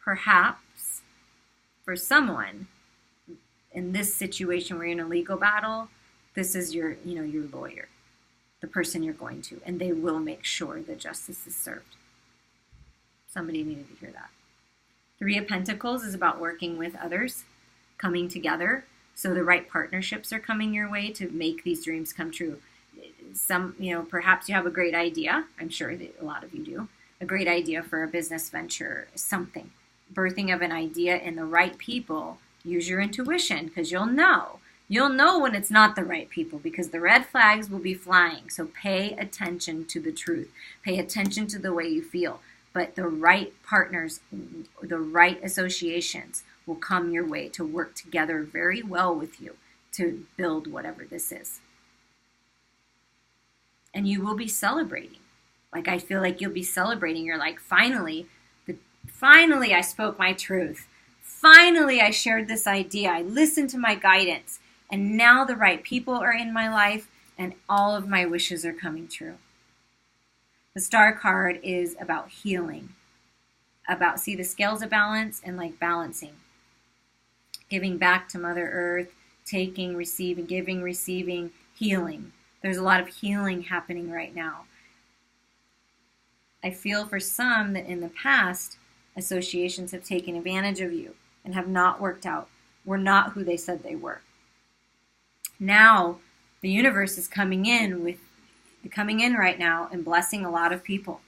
Perhaps for someone in this situation where you're in a legal battle, this is your lawyer, the person you're going to, and they will make sure that justice is served. Somebody needed to hear that. Three of Pentacles is about working with others, coming together. So the right partnerships are coming your way to make these dreams come true. Perhaps you have a great idea. I'm sure that a lot of you do. A great idea for a business venture, something. Birthing of an idea in the right people. Use your intuition because you'll know. You'll know when it's not the right people because the red flags will be flying. So pay attention to the truth. Pay attention to the way you feel. But the right partners, the right associations will come your way to work together very well with you to build whatever this is. And you will be celebrating. Like, I feel like you'll be celebrating. You're like, finally I spoke my truth. Finally, I shared this idea. I listened to my guidance. And now the right people are in my life and all of my wishes are coming true. The Star card is about healing. See the scales of balance and like balancing. Giving back to Mother Earth, taking, receiving, giving, receiving, healing. There's a lot of healing happening right now. I feel for some that in the past, associations have taken advantage of you and have not worked out, were not who they said they were. Now, the universe is coming in right now and blessing a lot of people.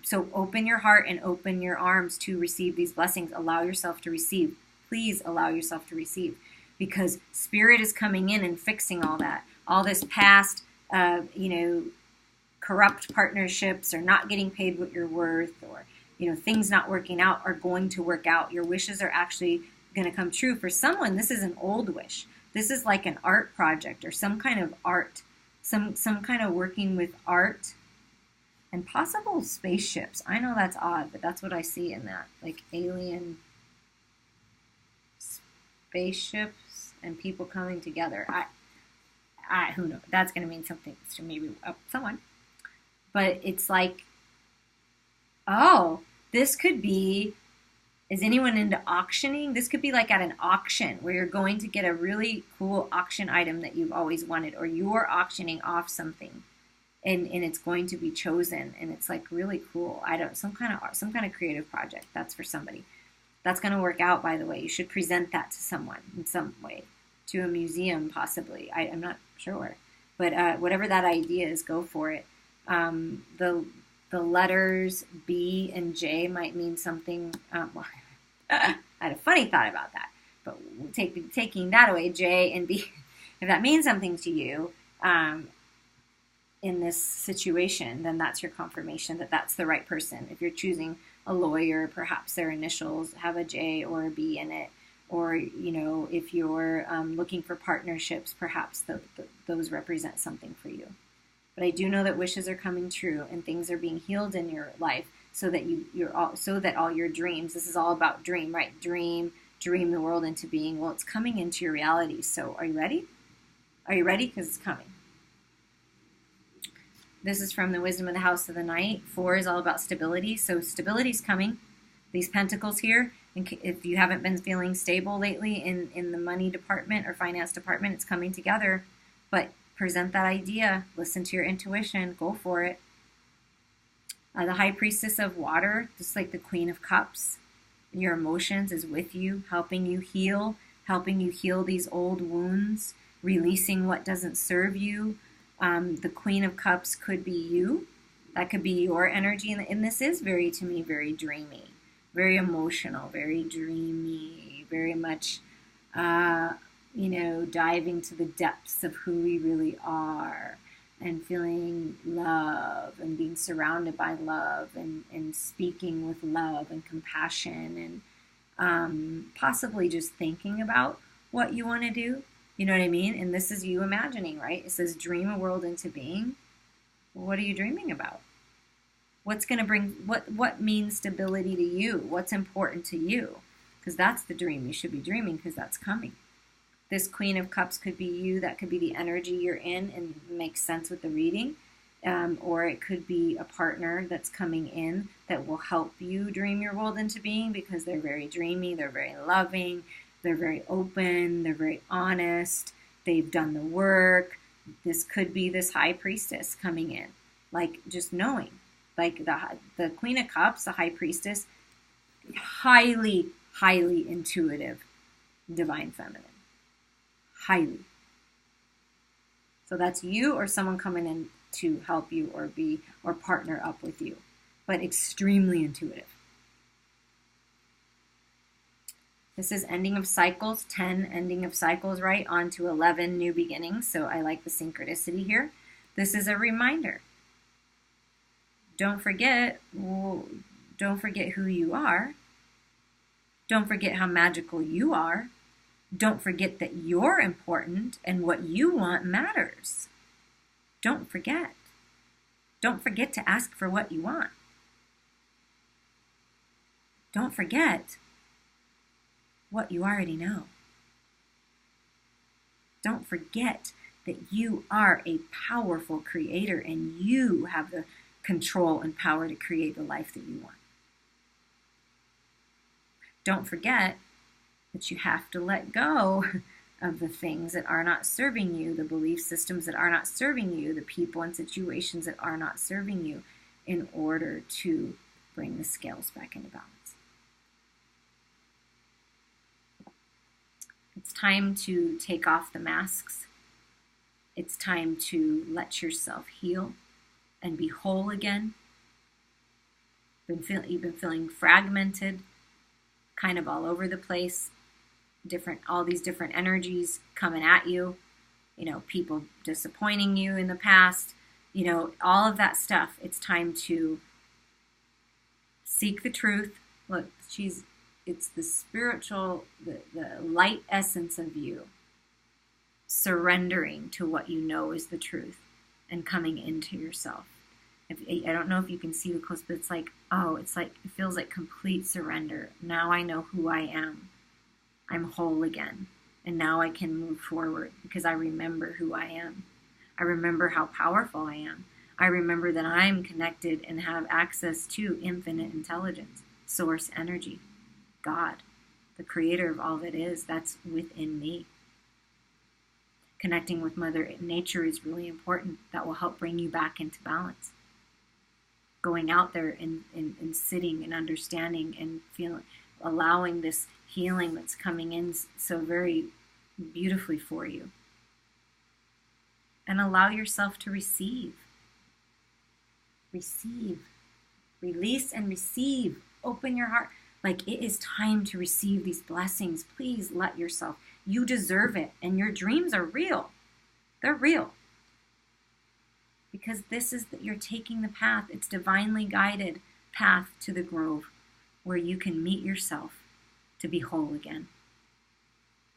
So open your heart and open your arms to receive these blessings. Allow yourself to receive. Please allow yourself to receive because Spirit is coming in and fixing all that. All this past, corrupt partnerships or not getting paid what you're worth or, things not working out are going to work out. Your wishes are actually going to come true. For someone, this is an old wish. This is like an art project or some kind of art, some kind of working with art and possible spaceships. I know that's odd, but that's what I see in that, like alien spaceships and people coming together. Who knows? That's going to mean something to maybe someone. But it's like, oh, this could be, is anyone into auctioning? This could be like at an auction where you're going to get a really cool auction item that you've always wanted, or you're auctioning off something and it's going to be chosen, and it's like really cool. I don't some kind of art, some kind of creative project. That's for somebody. That's going to work out, by the way. You should present that to someone in some way, to a museum possibly. I'm not sure, but whatever that idea is, go for it. The letters B and J might mean something. Well, I had a funny thought about that, but taking that away, J and B, if that means something to you in this situation, then that's your confirmation that that's the right person. If you're choosing a lawyer, perhaps their initials have a J or a B in it. Or, if you're looking for partnerships, perhaps those represent something for you. But I do know that wishes are coming true and things are being healed in your life so that all your dreams, this is all about dream, right? Dream the world into being. Well, it's coming into your reality. So are you ready? Are you ready? Because it's coming. This is from the Wisdom of the House of the Night. 4 is all about stability. So stability's coming. These pentacles here, if you haven't been feeling stable lately in the money department or finance department, it's coming together. But present that idea. Listen to your intuition. Go for it. The High Priestess of Water, just like the Queen of Cups. Your emotions is with you, helping you heal these old wounds, releasing what doesn't serve you. The Queen of Cups could be you. That could be your energy. And this is very dreamy, very emotional, very dreamy, very much, diving to the depths of who we really are and feeling love and being surrounded by love and speaking with love and compassion and possibly just thinking about what you want to do. You know what I mean? And this is you imagining, right? It says dream a world into being. Well, what are you dreaming about? What's going to bring, what means stability to you? What's important to you? Because that's the dream you should be dreaming, because that's coming. This Queen of Cups could be you. That could be the energy you're in and makes sense with the reading. Or it could be a partner that's coming in that will help you dream your world into being, because they're very dreamy, they're very loving, they're very open, they're very honest, they've done the work. This could be this High Priestess coming in, like just knowing. Like the Queen of Cups, the High Priestess, highly, highly intuitive, divine feminine. Highly. So that's you or someone coming in to help you or partner up with you, but extremely intuitive. This is ending of cycles, 10 ending of cycles, right? On to 11 new beginnings. So I like the synchronicity here. This is a reminder. Don't forget who you are. Don't forget how magical you are. Don't forget that you're important and what you want matters. Don't forget. Don't forget to ask for what you want. Don't forget what you already know. Don't forget that you are a powerful creator and you have the control and power to create the life that you want. Don't forget that you have to let go of the things that are not serving you, the belief systems that are not serving you, the people and situations that are not serving you, in order to bring the scales back into balance. It's time to take off the masks. It's time to let yourself heal and be whole again. You've been feeling fragmented, kind of all over the place. All these different energies coming at you. People disappointing you in the past. All of that stuff. It's time to seek the truth. Look, it's the spiritual, the light essence of you surrendering to what you know is the truth and coming into yourself. I don't know if you can see the close, but it feels like complete surrender. Now I know who I am. I'm whole again. And now I can move forward because I remember who I am. I remember how powerful I am. I remember that I'm connected and have access to infinite intelligence, source energy, God, the creator of all that is, that's within me. Connecting with Mother Nature is really important. That will help bring you back into balance. Going out there and sitting and understanding and feeling, allowing this healing that's coming in so very beautifully for you. And allow yourself to receive. Receive. Release and receive. Open your heart. Like, it is time to receive these blessings. Please let yourself. You deserve it. And your dreams are real. They're real. Because this is that you're taking the path. It's divinely guided path to the grove where you can meet yourself to be whole again.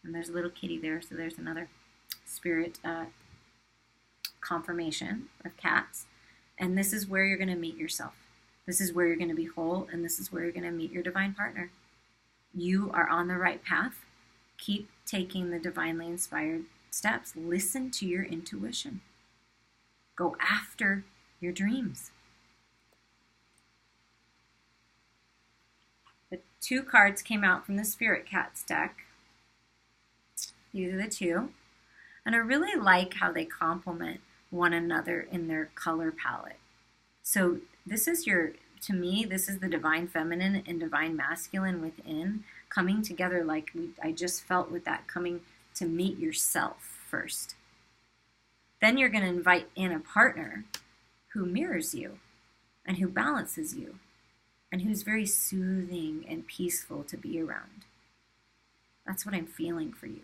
And there's a little kitty there, so there's another spirit confirmation of cats. And this is where you're going to meet yourself. This is where you're going to be whole, and this is where you're going to meet your divine partner. You are on the right path. Keep taking the divinely inspired steps. Listen to your intuition. Go after your dreams. The 2 cards came out from the Spirit Cats deck. These are the 2. And I really like how they complement one another in their color palette. So this is to me, this is the divine feminine and divine masculine within coming together, like I just felt with that, coming to meet yourself first. Then you're going to invite in a partner who mirrors you and who balances you and who's very soothing and peaceful to be around. That's what I'm feeling for you.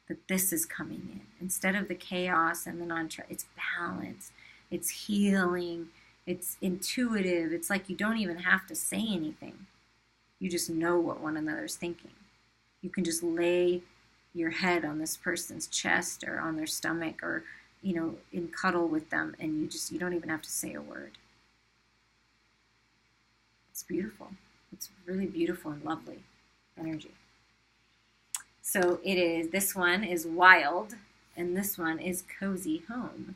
That this is coming in. Instead of the chaos and the it's balance, it's healing, it's intuitive. It's like you don't even have to say anything. You just know what one another's thinking. You can just lay your head on this person's chest or on their stomach or, in cuddle with them, and you don't even have to say a word. It's beautiful. It's really beautiful and lovely energy. So this one is wild, and this one is cozy home.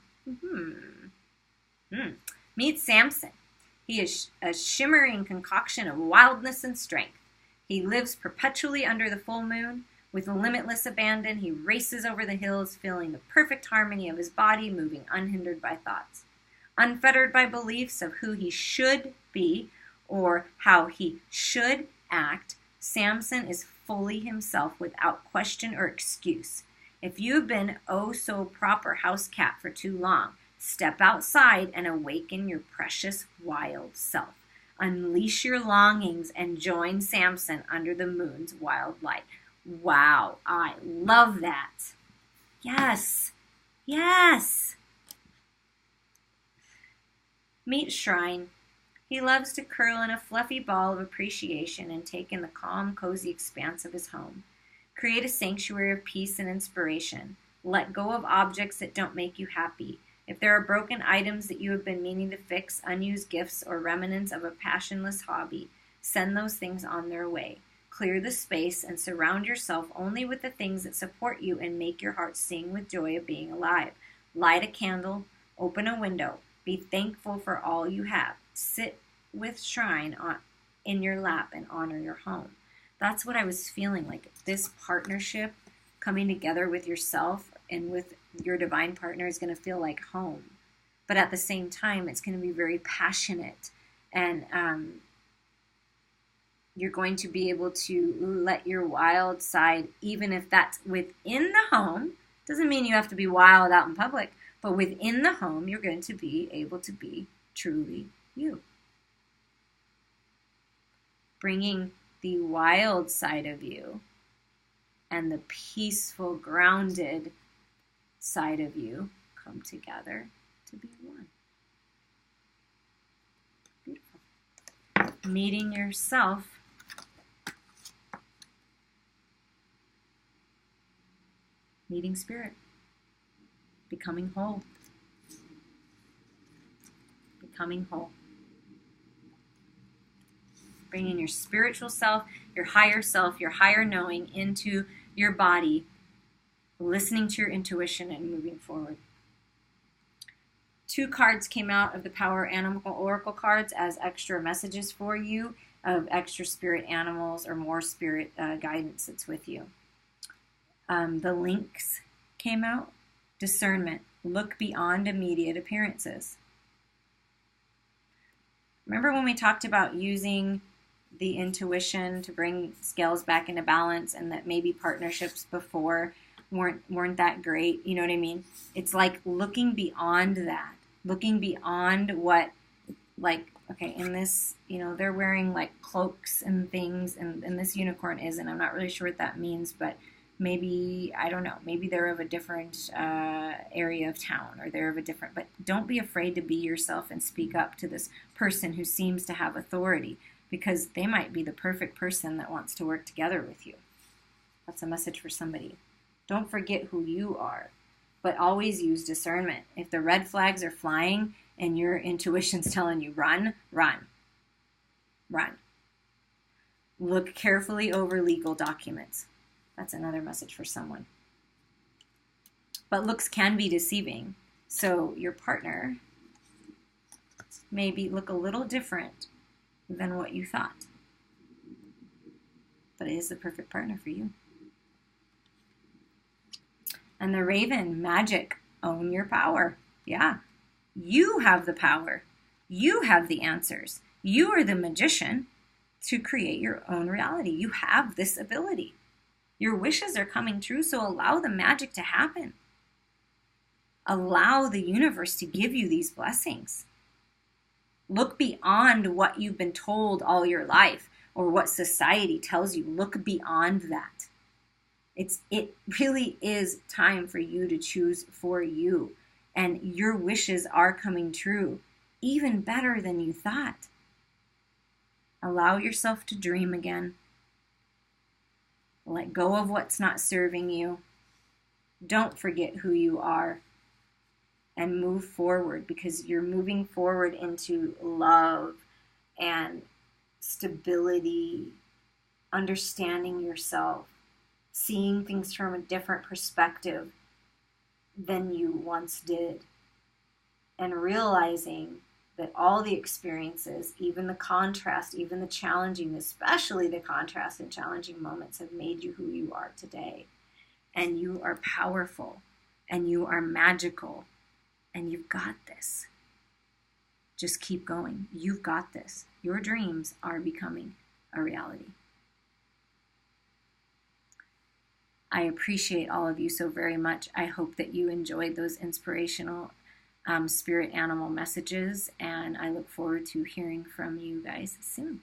Meet Samson. He is a shimmering concoction of wildness and strength. He lives perpetually under the full moon. With limitless abandon, he races over the hills, feeling the perfect harmony of his body, moving unhindered by thoughts. Unfettered by beliefs of who he should be or how he should act, Samson is fully himself without question or excuse. If you have been oh so proper house cat for too long, step outside and awaken your precious wild self. Unleash your longings and join Samson under the moon's wild light. Wow, I love that. Yes, yes. Meet Shrine. He loves to curl in a fluffy ball of appreciation and take in the calm, cozy expanse of his home. Create a sanctuary of peace and inspiration. Let go of objects that don't make you happy. If there are broken items that you have been meaning to fix, unused gifts, or remnants of a passionless hobby, send those things on their way. Clear the space and surround yourself only with the things that support you and make your heart sing with joy of being alive. Light a candle, open a window, be thankful for all you have. Sit with Shrine in your lap and honor your home. That's what I was feeling like. This partnership coming together with yourself and with your divine partner is going to feel like home. But at the same time, it's going to be very passionate. And you're going to be able to let your wild side, even if that's within the home, doesn't mean you have to be wild out in public, but within the home, you're going to be able to be truly you. Bringing the wild side of you and the peaceful, grounded side of you come together to be one. Beautiful. Meeting yourself. Meeting spirit. Becoming whole. Becoming whole. Bringing your spiritual self, your higher knowing into your body, listening to your intuition and moving forward. 2 cards came out of the Power Animal Oracle cards as extra messages for you of extra spirit animals or more spirit guidance that's with you. The lynx came out? Discernment. Look beyond immediate appearances. Remember when we talked about using the intuition to bring scales back into balance, and that maybe partnerships before weren't that great? You know what I mean? It's like looking beyond that. Looking beyond what, like, okay, in this, they're wearing like cloaks and things, and this unicorn isn't. I'm not really sure what that means, but maybe, I don't know, maybe they're of a different area of town, or they're of a different, but don't be afraid to be yourself and speak up to this person who seems to have authority, because they might be the perfect person that wants to work together with you. That's a message for somebody. Don't forget who you are, but always use discernment. If the red flags are flying and your intuition's telling you run, run, run. Look carefully over legal documents. That's another message for someone. But looks can be deceiving. So your partner maybe look a little different than what you thought. But it is the perfect partner for you. And the Raven, magic, own your power. Yeah, you have the power. You have the answers. You are the magician to create your own reality. You have this ability. Your wishes are coming true, so allow the magic to happen. Allow the universe to give you these blessings. Look beyond what you've been told all your life, or what society tells you. Look beyond that. It really is time for you to choose for you. And your wishes are coming true, even better than you thought. Allow yourself to dream again. Let go of what's not serving you. Don't forget who you are. And move forward, because you're moving forward into love and stability, understanding yourself, seeing things from a different perspective than you once did, and realizing that all the experiences, even the contrast, even the challenging, especially the contrast and challenging moments, have made you who you are today. And you are powerful, and you are magical, and you've got this. Just keep going. You've got this. Your dreams are becoming a reality. I appreciate all of you so very much. I hope that you enjoyed those inspirational spirit animal messages, and I look forward to hearing from you guys soon.